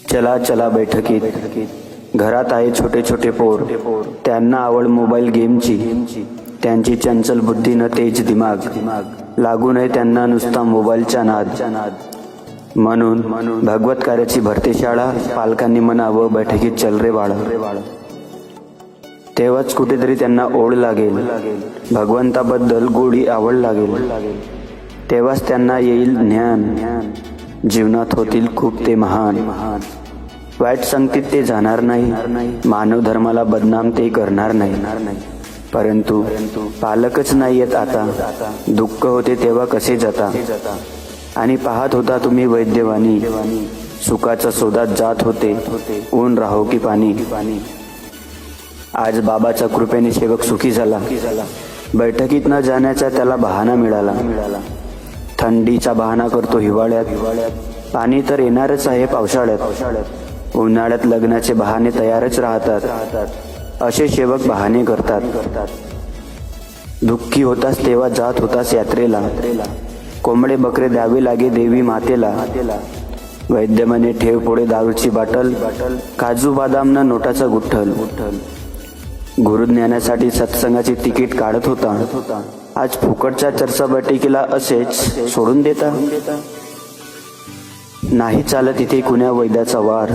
चला चला बैठकीत घरात आहे छोटे छोटे पोर, त्यांना आवड मोबाईल गेमची, त्यांची चंचल बुद्धी न तेज दिमाग, लागू नये त्यांना नुसता मोबाईलचा नाद. म्हणून भगवत कार्याची भरते शाळा, पालकांनी म्हणावं बैठकीत चल रे बाळा. तेव्हाच कुठेतरी त्यांना ओढ लागेल, भगवंताबद्दल गोडी आवड लागेल. तेव्हाच त्यांना येईल ज्ञान, जीवनात होतील खूप ते महान. वाईट संगतीत ते जाणार नाही, मानव धर्माला बदनाम ते करणार नाही. परंतु पालकच नाही येत आता, दुःख होते तेव्हा कसे जाता. आणि पाहत होता तुम्ही वैद्यवाणी, सुखाच्या शोधात जात होते, ऊन राहो की पाणी. आज बाबाच्या कृपेने सेवक सुखी झाला, बैठकीत न जाण्याचा त्याला बहाणा मिळाला. थंडीचा बहाणा करतो हिवाळ्यात, पाणी तर येणारच आहे पावसाळ्यात. उन्हाळ्यात लग्नाचे बहाणे तयारच राहतात, असे सेवक बहाणे करतात. दुःखी होतास तेव्हा जात होतास यात्रेला, कोंबडे बकरे द्यावे लागे देवी मातेला. वैद्य म्हणे ठेव पुढे दारूची बाटल, काजू बदाम न नोटाचा गुठ्ठल. गुरुज्ञानासाठी सत्संगाची तिकीट काढत होता, आज फुकटच्या चर्चा बैठकीला असेच सोडून देता. नाही चालत इथे कुण्या वैद्याचा वार,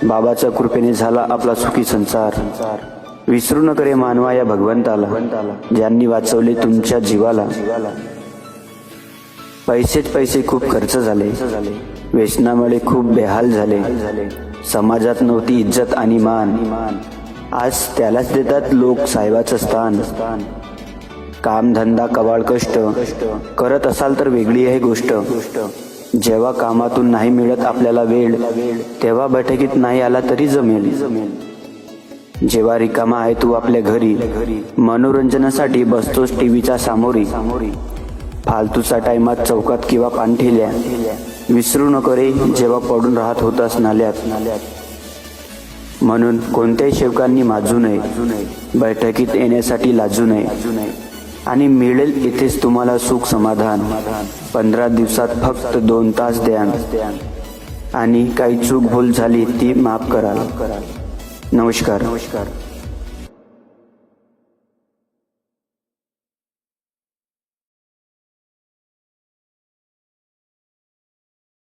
बाबाच्या कृपेने झाला आपला सुखी संसार. विसरू न करे मानवा या भगवंताला, ज्यांनी वाचवले तुमच्या जीवाला. पैसे खूप खर्च झाले, व्यसनामुळे खूप बेहाल झाले. समाजात नव्हती इज्जत आणि मान, आज त्यालाच देतात लोक साहेबाचं स्थान. कामधंदा कवाळ कष्ट करत असाल तर वेगळी आहे गोष्ट. जेव्हा कामातून नाही मिळत आपल्याला वेळ, तेव्हा बैठकीत नाही आला तरी जमेल. जेव्हा रिकामा आहे तू आपल्या घरी, मनोरंजनासाठी बसतोस टीव्हीच्या सामोरी. फालतूचा टाइमात चौकात किंवा पानठेल्या, विसरू नको रे जेव्हा पडून राहत होतास नाल्यात. म्हणून कोणत्याही सेवकांनी माजू नये, बैठकीत येण्यासाठी लाजू नये. आणि मिळेल इथेच तुम्हाला सुख समाधान. 15 दिवसात फक्त 2 तास द्या, आणि काही चूक भूल झाली ती माफ कराल. नमस्कार.